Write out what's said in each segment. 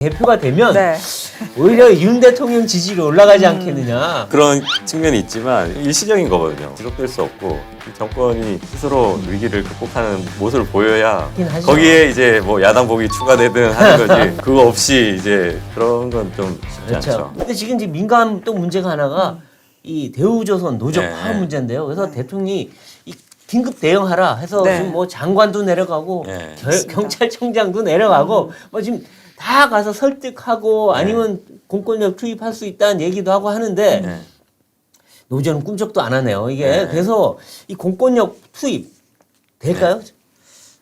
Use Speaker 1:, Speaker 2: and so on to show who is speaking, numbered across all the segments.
Speaker 1: 대표가 되면
Speaker 2: 네.
Speaker 1: 오히려 윤 대통령 지지율이 올라가지 않겠느냐.
Speaker 3: 그런 측면이 있지만 일시적인 거거든요. 지속될 수 없고 이 정권이 스스로 위기를 극복하는 모습을 보여야
Speaker 1: 그렇긴 하죠.
Speaker 3: 거기에 이제 뭐 야당복이 추가되든 하는 거지 그거 없이 이제 그런 건 좀 쉽지
Speaker 1: 그렇죠.
Speaker 3: 않죠.
Speaker 1: 근데 지금 이제 민감 또 문제가 하나가 이 대우조선 노조
Speaker 3: 네.
Speaker 1: 파업 문제인데요. 그래서 대통령이 이 긴급 대응하라 해서
Speaker 2: 네.
Speaker 1: 지금 뭐 장관도 내려가고
Speaker 3: 네.
Speaker 1: 경찰청장도 내려가고 뭐 지금 다 가서 설득하고 아니면 공권력 투입할 수 있다는 얘기도 하고 하는데
Speaker 3: 네.
Speaker 1: 노조는 꿈쩍도 안 하네요. 이게
Speaker 3: 네.
Speaker 1: 그래서 이 공권력 투입 될까요?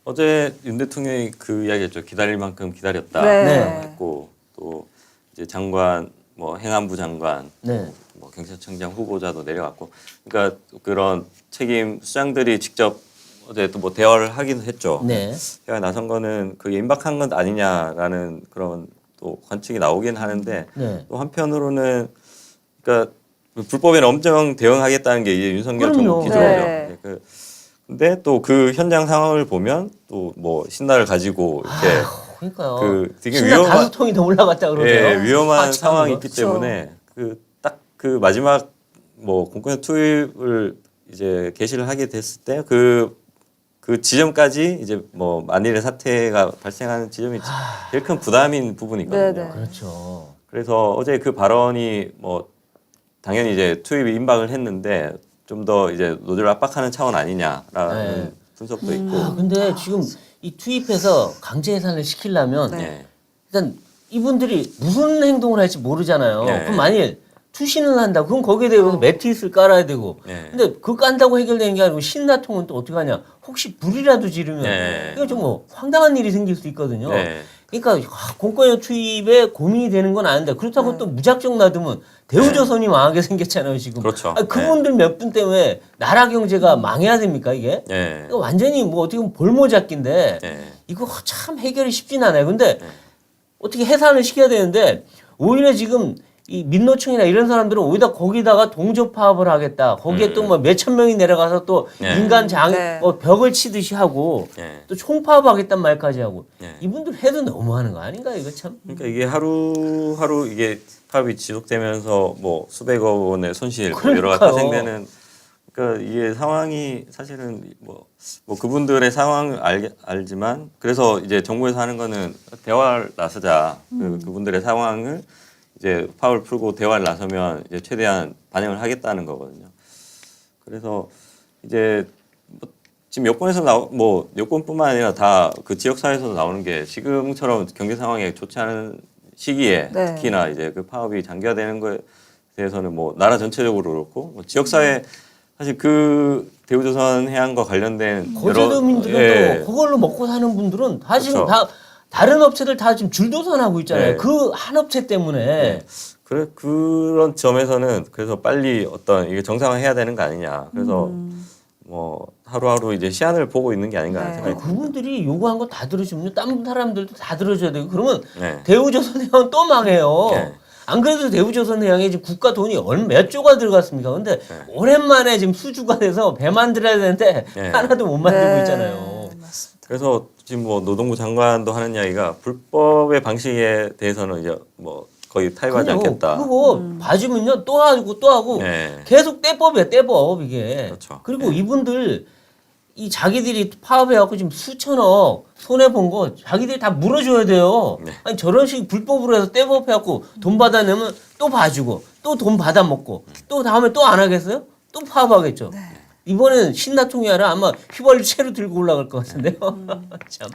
Speaker 3: 어제 윤 대통령이 그 이야기했죠. 기다릴 만큼 기다렸다.
Speaker 2: 네.
Speaker 3: 했고 또 이제 장관 뭐 행안부 장관
Speaker 1: 네.
Speaker 3: 뭐 경찰청장 후보자도 내려갔고 그러니까 그런 책임 수장들이 직접 어제 또 뭐 대화를 하긴 했죠.
Speaker 1: 네.
Speaker 3: 대화에 나선 거는 그게 임박한 건 아니냐라는 그런 또 관측이 나오긴 하는데
Speaker 1: 네.
Speaker 3: 또 한편으로는 그러니까 불법에는 엄정 대응하겠다는 게 이제 윤석열
Speaker 1: 그럼요.
Speaker 3: 정부 기조죠.
Speaker 2: 네.
Speaker 3: 근데 또 그 현장 상황을 보면 또 뭐 신나를 가지고 이렇게
Speaker 1: 그러니까요.
Speaker 3: 그 되게
Speaker 1: 신나
Speaker 3: 위험한
Speaker 1: 5통이 더 올라갔다 그러네요.
Speaker 3: 예, 위험한
Speaker 1: 아, 참,
Speaker 3: 상황이
Speaker 1: 그거.
Speaker 3: 있기 때문에 그 딱 그 마지막 뭐 공권력 투입을 이제 개시를 하게 됐을 때 그 지점까지 이제 뭐 만일의 사태가 발생하는 지점이 제일 큰 부담인 부분이거든요.
Speaker 2: 네네.
Speaker 1: 그렇죠.
Speaker 3: 그래서 어제 그 발언이 뭐 당연히 이제 투입이 임박을 했는데 좀 더 이제 노조를 압박하는 차원 아니냐라는
Speaker 1: 네.
Speaker 3: 분석도 있고.
Speaker 1: 아, 근데 지금 이 투입해서 강제 해산을 시키려면
Speaker 2: 네.
Speaker 3: 예.
Speaker 1: 일단 이분들이 무슨 행동을 할지 모르잖아요.
Speaker 3: 네.
Speaker 1: 그럼 만일 투신을 한다. 그럼 거기에 대해서 매트리스를 깔아야 되고.
Speaker 3: 네.
Speaker 1: 근데 그거 깐다고 해결되는 게 아니고 신나통은 또 어떻게 하냐. 혹시 불이라도 지르면
Speaker 3: 네.
Speaker 1: 이거 좀 뭐 황당한 일이 생길 수 있거든요.
Speaker 3: 네.
Speaker 1: 그러니까 공권력 투입에 고민이 되는 건 아는데 그렇다고
Speaker 2: 네.
Speaker 1: 또 무작정 놔두면 대우조선이 망하게 생겼잖아요 지금.
Speaker 3: 그렇죠.
Speaker 1: 아니, 그분들 몇 분 때문에 나라 경제가 망해야 됩니까 이게?
Speaker 3: 예.
Speaker 1: 이거 완전히 뭐 어떻게 보면 볼모잡기인데
Speaker 3: 예.
Speaker 1: 이거 참 해결이 쉽진 않아요. 근데 어떻게 해산을 시켜야 되는데 오히려 지금 이 민노총이나 이런 사람들은 오히려 거기다가 동조 파업을 하겠다. 거기에 또 뭐 몇천 명이 내려가서 또
Speaker 3: 네.
Speaker 1: 인간 장
Speaker 2: 네.
Speaker 1: 뭐 벽을 치듯이 하고
Speaker 3: 예.
Speaker 1: 또 총파업하겠다는 말까지 하고
Speaker 3: 예.
Speaker 1: 이분들 해도 너무하는 거 아닌가 이거 참.
Speaker 3: 그러니까 이게 하루하루 이게 파업이 지속되면서 뭐 수백억 원의 손실 뭐 여러 가지
Speaker 1: 그러니까요.
Speaker 3: 발생되는 그러니까 이게 상황이 사실은 뭐 그분들의 상황을 알지만 그래서 이제 정부에서 하는 거는 대화를 나서자 그분들의 상황을 이제 파업을 풀고 대화를 나서면 이제 최대한 반영을 하겠다는 거거든요. 그래서 이제 뭐 지금 여권에서 뭐 여권뿐만 아니라 다 그 지역 사회에서 나오는 게 지금처럼 경제 상황이 좋지 않은 시기에
Speaker 2: 네.
Speaker 3: 특히나 이제 그 파업이 장기화되는 거에 대해서는 뭐 나라 전체적으로 그렇고 뭐 지역 사회 사실 그 대우조선 해양과 관련된
Speaker 1: 거제도민들은
Speaker 3: 예.
Speaker 1: 또 그걸로 먹고 사는 분들은 다 지금
Speaker 3: 그렇죠.
Speaker 1: 다 다른 업체들 다 지금 줄도산하고 있잖아요.
Speaker 3: 네.
Speaker 1: 그 한 업체 때문에.
Speaker 3: 그래 그런 점에서는 그래서 빨리 어떤 이게 정상화해야 되는 거 아니냐. 그래서 뭐 하루하루 이제 시한을 보고 있는 게 아닌가 하는
Speaker 2: 네.
Speaker 3: 생각이 듭니다.
Speaker 1: 그분들이 요구한 거 다 들어주면 다른 사람들도 다 들어줘야 되고 그러면
Speaker 3: 네.
Speaker 1: 대우조선해양은 또 망해요.
Speaker 3: 네.
Speaker 1: 안 그래도 대우조선해양에 지금 국가 돈이 몇 조가 들어갔습니까? 근데 오랜만에 지금 수주가 돼서 배 만들어야 되는데
Speaker 3: 네.
Speaker 1: 하나도 못 만들고
Speaker 2: 네.
Speaker 1: 있잖아요.
Speaker 2: 맞습니다.
Speaker 3: 그래서 지금 뭐 노동부 장관도 하는 이야기가 불법의 방식에 대해서는 이제 뭐 거의 타협하지 않겠다.
Speaker 1: 그거 봐주면요 또 하고 또 하고
Speaker 3: 네.
Speaker 1: 계속 떼법이야 떼법 이게.
Speaker 3: 그렇죠.
Speaker 1: 그리고
Speaker 3: 네.
Speaker 1: 이분들 이 자기들이 파업해갖고 지금 수천억 손해 본 거 자기들이 다 물어줘야 돼요.
Speaker 3: 네.
Speaker 1: 아니 저런 식 불법으로 해서 떼법해갖고 돈 받아내면 또 봐주고 또 돈 받아 먹고 또 다음에 또 안 하겠어요? 또 파업하겠죠. 이번엔 신나통이 아니라 아마 휘발유 채로 들고 올라갈 것 같은데요. 참.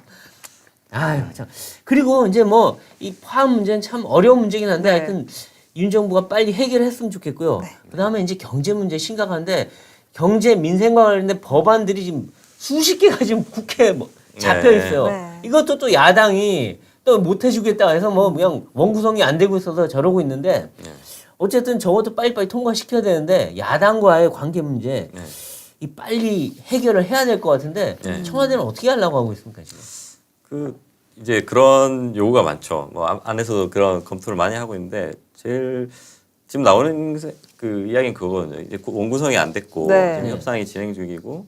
Speaker 1: 아유 참. 그리고 이제 뭐 이 파업 문제는 참 어려운 문제긴 한데
Speaker 2: 네.
Speaker 1: 하여튼 윤 정부가 빨리 해결했으면 좋겠고요. 그다음에 이제 경제 문제 심각한데 경제 민생과 관련된 법안들이 지금 수십 개가 지금 국회에 뭐 잡혀
Speaker 3: 네.
Speaker 1: 있어요.
Speaker 2: 네.
Speaker 1: 이것도 또 야당이 또 못 해주겠다 해서 뭐 그냥 원구성이 안 되고 있어서 저러고 있는데 어쨌든 저것도 빨리빨리 통과시켜야 되는데 야당과의 관계 문제
Speaker 3: 네.
Speaker 1: 이 빨리 해결을 해야 될 것 같은데
Speaker 3: 네.
Speaker 1: 청와대는 어떻게 하려고 하고 있습니까 지금?
Speaker 3: 그 이제 그런 요구가 많죠. 뭐 안에서도 그런 검토를 많이 하고 있는데 제일 지금 나오는 그 이야기는 그거거든요. 이제 원구성이 안 됐고
Speaker 2: 네.
Speaker 3: 지금 협상이 진행 중이고,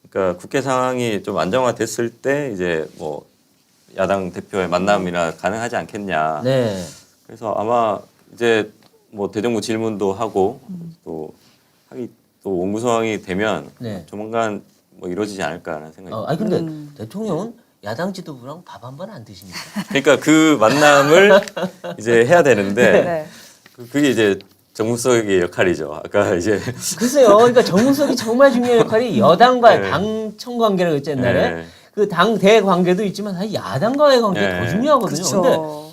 Speaker 3: 그러니까 국회 상황이 좀 안정화됐을 때 이제 뭐 야당 대표의 만남이나 가능하지 않겠냐.
Speaker 1: 네.
Speaker 3: 그래서 아마 이제 뭐 대정부 질문도 하고 또 원구성이 되면
Speaker 1: 네.
Speaker 3: 조만간 뭐 이루어지지 않을까라는 생각이 듭니다.
Speaker 1: 아니 근데 대통령은 야당 지도부랑 밥 한 번 안 드십니까?
Speaker 3: 그러니까 그 만남을 이제 해야 되는데
Speaker 2: 네.
Speaker 3: 그게 이제 정무수석의 역할이죠. 아까 이제
Speaker 1: 글쎄요. 그러니까 정무석이 정말 중요한 역할이 여당과의
Speaker 3: 네.
Speaker 1: 당청 관계라고 했죠 옛날에.
Speaker 3: 네.
Speaker 1: 그 당대 관계도 있지만 사실 야당과의 관계가
Speaker 3: 네.
Speaker 1: 더 중요하거든요. 근데
Speaker 2: 그렇죠.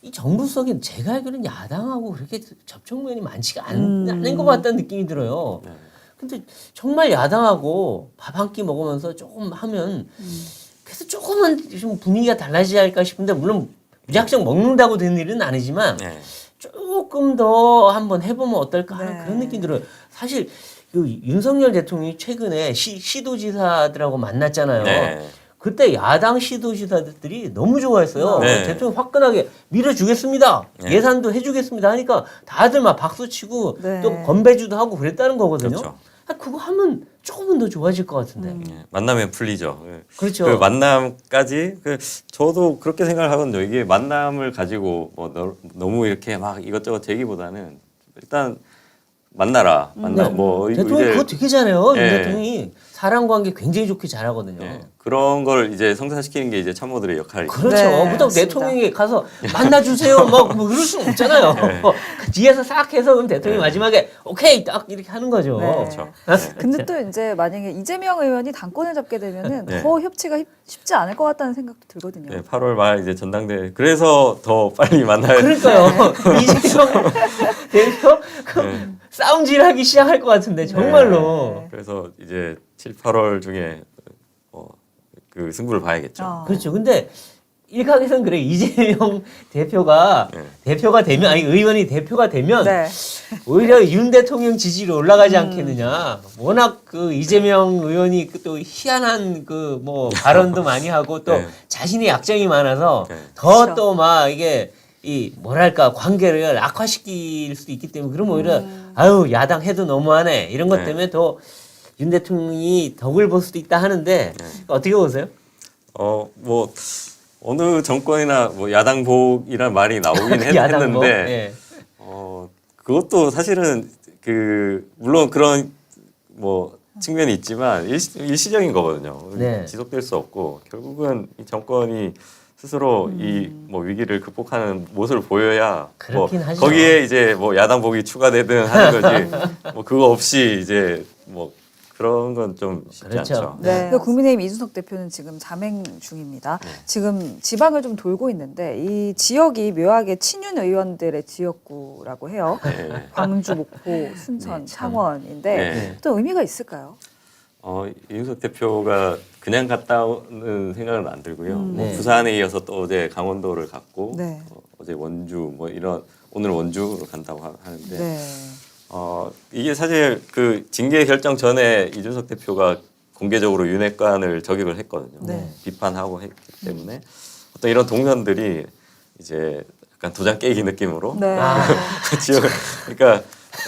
Speaker 1: 이 정무석이 제가 알기로는 야당하고 그렇게 접촉면이 많지가 않은 것 같다는 느낌이 들어요.
Speaker 3: 네.
Speaker 1: 근데 정말 야당하고 밥 한 끼 먹으면서 조금 하면 그래서 조금은 좀 분위기가 달라지지 않을까 싶은데 물론 무작정 먹는다고 되는 일은 아니지만
Speaker 3: 네.
Speaker 1: 조금 더 한번 해보면 어떨까 하는
Speaker 2: 네.
Speaker 1: 그런 느낌이 들어요. 사실 그 윤석열 대통령이 최근에 시도지사들하고 만났잖아요.
Speaker 3: 네.
Speaker 1: 그때 야당 시도지사들이 너무 좋아했어요.
Speaker 3: 네.
Speaker 1: 대통령 화끈하게 밀어주겠습니다.
Speaker 3: 네.
Speaker 1: 예산도 해주겠습니다 하니까 다들 막 박수치고
Speaker 2: 네.
Speaker 1: 또 건배주도 하고 그랬다는 거거든요.
Speaker 3: 그렇죠.
Speaker 1: 그거 하면 조금은 더 좋아질 것 같은데.
Speaker 3: 예, 만나면 풀리죠. 예.
Speaker 1: 그렇죠.
Speaker 3: 그 만남까지 저도 그렇게 생각을 하거든요. 이게 만남을 가지고 뭐 너무 이렇게 막 이것저것 제기보다는 일단 만나라.
Speaker 1: 네.
Speaker 3: 뭐
Speaker 1: 대통령이
Speaker 3: 이제
Speaker 1: 그거 되게 잘해요. 윤
Speaker 3: 예.
Speaker 1: 대통령이 사람 관계 굉장히 좋게 잘하거든요.
Speaker 3: 예, 그런 걸 이제 성사시키는 게 이제 참모들의 역할이죠.
Speaker 1: 그렇죠.
Speaker 2: 네,
Speaker 1: 그렇다고
Speaker 2: 맞습니다.
Speaker 1: 대통령이 가서 만나주세요. 뭐 그럴 수는 없잖아요. 그 뒤에서 싹 해서 그럼 대통령이
Speaker 3: 네.
Speaker 1: 마지막에 오케이 딱 이렇게 하는 거죠.
Speaker 2: 네.
Speaker 3: 그렇죠.
Speaker 2: 근데 또 이제 만약에 이재명 의원이 당권을 잡게 되면은
Speaker 3: 네.
Speaker 2: 더 협치가 쉽지 않을 것 같다는 생각도 들거든요.
Speaker 3: 네, 8월 말 이제 전당대회. 그래서 더 빨리 만나야
Speaker 1: 그러니까요. 이재명 대표 그
Speaker 3: 네.
Speaker 1: 싸움질하기 시작할 것 같은데 정말로.
Speaker 2: 네.
Speaker 3: 그래서 이제 7, 8월 중에 그 승부를 봐야겠죠.
Speaker 1: 그렇죠. 근데 일각에서는 그래 이재명 대표가
Speaker 3: 네.
Speaker 1: 대표가 되면 아니 의원이 대표가 되면
Speaker 2: 네.
Speaker 1: 오히려 윤 대통령 지지율이 올라가지 않겠느냐. 워낙 그 이재명 의원이 그 또 희한한 그 뭐 발언도 많이 하고 또
Speaker 3: 네.
Speaker 1: 자신의 약점이 많아서
Speaker 3: 네.
Speaker 1: 더
Speaker 2: 그렇죠.
Speaker 1: 또 막 이게 이 뭐랄까 관계를 악화시킬 수도 있기 때문에 그럼 오히려 아유 야당 해도 너무하네 이런 것
Speaker 3: 네.
Speaker 1: 때문에 더 윤 대통령이 덕을 볼 수도 있다 하는데
Speaker 3: 네.
Speaker 1: 어떻게 보세요?
Speaker 3: 뭐 어느 정권이나 뭐 야당복이란 말이 나오긴
Speaker 1: 야당복?
Speaker 3: 했는데
Speaker 1: 예.
Speaker 3: 그것도 사실은 그 물론 그런 뭐 측면이 있지만 일시적인 거거든요.
Speaker 1: 네.
Speaker 3: 지속될 수 없고 결국은 이 정권이 스스로 이 뭐 위기를 극복하는 모습을 보여야 뭐
Speaker 1: 그렇긴 하죠.
Speaker 3: 거기에 이제 뭐 야당복이 추가되든 하는 거지 뭐 그거 없이 이제 뭐 그런 건 좀 쉽지
Speaker 1: 그렇죠.
Speaker 3: 않죠.
Speaker 2: 네.
Speaker 1: 네.
Speaker 2: 그러니까 국민의힘 이준석 대표는 지금 자맹 중입니다. 지금 지방을 좀 돌고 있는데 이 지역이 묘하게 친윤 의원들의 지역구라고 해요.
Speaker 3: 네.
Speaker 2: 광주, 목포, 순천, 창원인데
Speaker 3: 네.
Speaker 2: 또 의미가 있을까요?
Speaker 3: 이준석 대표가 그냥 갔다 오는 생각은 안 들고요. 뭐
Speaker 1: 네.
Speaker 3: 부산에 이어서 또 어제 강원도를 갔고
Speaker 2: 네.
Speaker 3: 어제 원주 뭐 이런 오늘 원주로 간다고 하는데
Speaker 2: 네.
Speaker 3: 이게 사실 그 징계 결정 전에 이준석 대표가 공개적으로 윤핵관을 저격을 했거든요.
Speaker 2: 네.
Speaker 3: 비판하고 했기 때문에 어떤 이런 동선들이 이제 약간 도장 깨기 느낌으로
Speaker 2: 네.
Speaker 3: 지역을 그러니까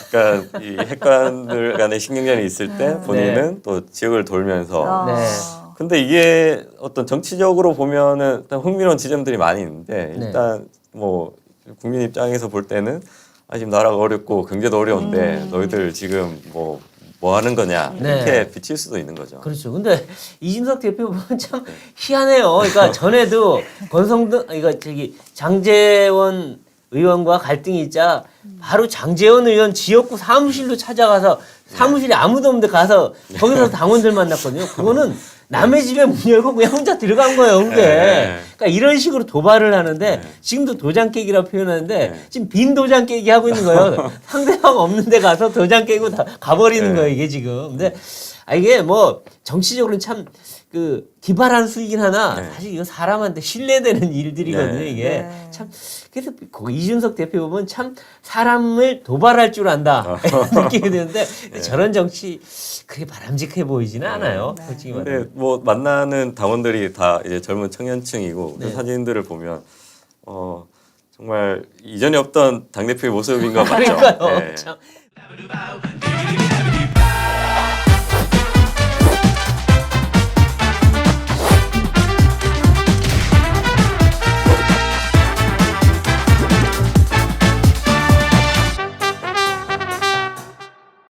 Speaker 3: 약간 이 핵관들 간의 신경전이 있을 때 본인은 또 지역을 돌면서
Speaker 1: 네.
Speaker 3: 근데 이게 어떤 정치적으로 보면은 일단 흥미로운 지점들이 많이 있는데
Speaker 1: 네.
Speaker 3: 일단 뭐 국민 입장에서 볼 때는 지금 나라가 어렵고 경제도 어려운데 너희들 지금 뭐 하는 거냐 이렇게
Speaker 1: 네.
Speaker 3: 비칠 수도 있는 거죠.
Speaker 1: 그렇죠. 근데 이준석 대표 보면 참 희한해요. 그러니까 전에도 권성동 이거 장제원 의원과 갈등이 있자 바로 장제원 의원 지역구 사무실로 찾아가서 사무실에 아무도 없는데 가서 거기서 당원들 만났거든요. 그거는 남의 집에 문 열고 그냥 혼자 들어간 거예요, 그게.
Speaker 3: 네.
Speaker 1: 그러니까 이런 식으로 도발을 하는데
Speaker 3: 네.
Speaker 1: 지금도 도장 깨기라고 표현하는데
Speaker 3: 네.
Speaker 1: 지금 빈 도장 깨기 하고 있는 거예요. 상대방 없는 데 가서 도장 깨고 다 가버리는
Speaker 3: 네.
Speaker 1: 거예요, 이게 지금. 근데 이게 뭐 정치적으로는 참 그 기발한 수이긴 하나
Speaker 3: 네.
Speaker 1: 사실 이거 사람한테 신뢰되는 일들이거든요,
Speaker 3: 네.
Speaker 1: 이게.
Speaker 2: 네.
Speaker 1: 참 그래서 이준석 대표 보면 참 사람을 도발할 줄 안다 이런 느낌이 드는데 저런 정치 그게 바람직해 보이지는 않아요.
Speaker 2: 네.
Speaker 1: 솔직히 말하면.
Speaker 3: 근데 뭐 만나는 당원들이 다 이제 젊은 청년층이고
Speaker 1: 네.
Speaker 3: 그 사진들을 보면 정말 이전에 없던 당 대표의 모습인 것 같죠.
Speaker 1: 그러니까요.
Speaker 3: 네.
Speaker 1: 참.